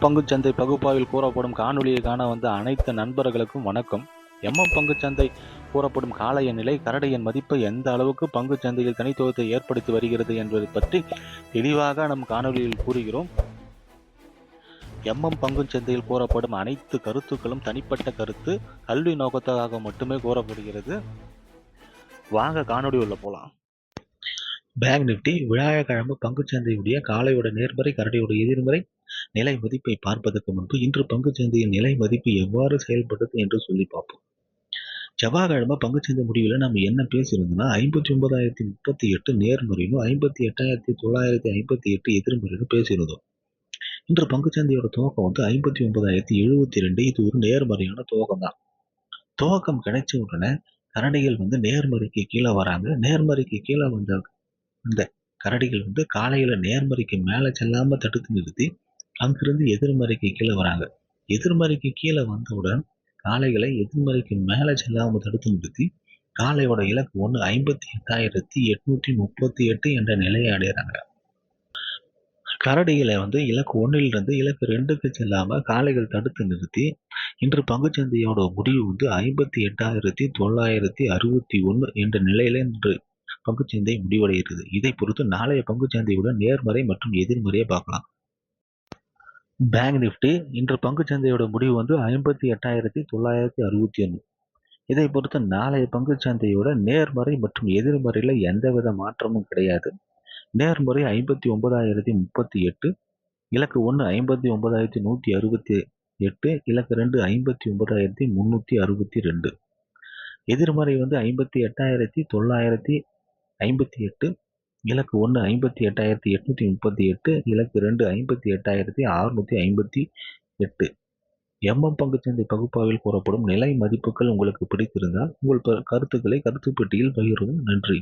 பங்குச்சந்தை பகுப்பாய்வில் கூறப்படும் காணொளியை காண வந்த அனைத்து நண்பர்களுக்கும் வணக்கம். பங்குச்சந்தை கூறப்படும் காளைய நிலை கரடியின் மதிப்பு எந்த அளவுக்கு பங்குச்சந்தையில் தனித்துவத்தை ஏற்படுத்தி வருகிறது என்பதை பற்றி தெளிவாக நம் காணொலியில் கூறுகிறோம். பங்குச்சந்தையில் கூறப்படும் அனைத்து கருத்துக்களும் தனிப்பட்ட கருத்து, கல்வி நோக்கத்துக்காக மட்டுமே கூறப்படுகிறது. வாங்க காணொலி உள்ள போலாம். பேங்க் நிப்டி வியாழக்கிழமை பங்குச்சந்தையுடைய காளையோட நேர்மறை, கரடியோட எதிர்மறை நிலை மதிப்பை பார்ப்பதற்கு முன்பு இன்று பங்குச்சந்தையின் நிலை மதிப்பு எவ்வாறு செயல்படுது என்று சொல்லி பார்ப்போம். செவ்வாய்க்கிழமை பங்குச்சந்தை முடிவில் நம்ம என்ன பேசியிருந்தோம்னா 59,038 நேர்மறையும் 58,958 எதிர்மறையும் பேசியிருந்தோம். இன்று பங்குச்சந்தையோட துவக்கம் 59,072. இது ஒரு நேர்மறையான துவக்கம் தான். துவக்கம் கிடைச்ச உடனே கரடிகள் நேர்மறைக்கு கீழே வராங்க. நேர்மறைக்கு கீழே வந்த இந்த கரடிகள் காலையில நேர்மறைக்கு மேலே செல்லாம தடுத்து நிறுத்தி அங்கிருந்து எதிர்மறைக்கு கீழே வராங்க. எதிர்மறைக்கு கீழே வந்தவுடன் காளைகளை எதிர்மறைக்கு மேலே செல்லாமல் தடுத்து நிறுத்தி காளையோட இலக்கு 58,838 என்ற நிலையை அடைகிறாங்க. கரடிகளை இலக்கு 1லிருந்து இலக்கு 2க்கு செல்லாம காளைகள் தடுத்து நிறுத்தி இன்று பங்குச்சந்தையோட முடிவு 58,961 என்ற நிலையில இன்று பங்குச்சந்தை முடிவடைகிறது. இதை பொறுத்து நாளைய பங்குச்சந்தையோட நேர்மறை மற்றும் எதிர்மறையை பார்க்கலாம். பேங்க் நிப்டி இன்று பங்குச்சந்தையோட முடிவு 58,961. இதை பொறுத்து நாளைய பங்குச்சந்தையோட நேர்மறை மற்றும் எதிர்மறையில எந்தவித மாற்றமும் கிடையாது. நேர்மறை 59,038, இலக்கு 1 59,168, இலக்கு 2 59,362. எதிர்மறை 58,958, இலக்கு 1 58,838, இலக்கு 2 58,658. பங்குச்சந்தை பகுப்பாய்வில் கூறப்படும் நிலை மதிப்புகள் உங்களுக்கு பிடித்திருந்தால் உங்கள் கருத்துக்களை கருத்து பெட்டியில் பகிரவும். நன்றி.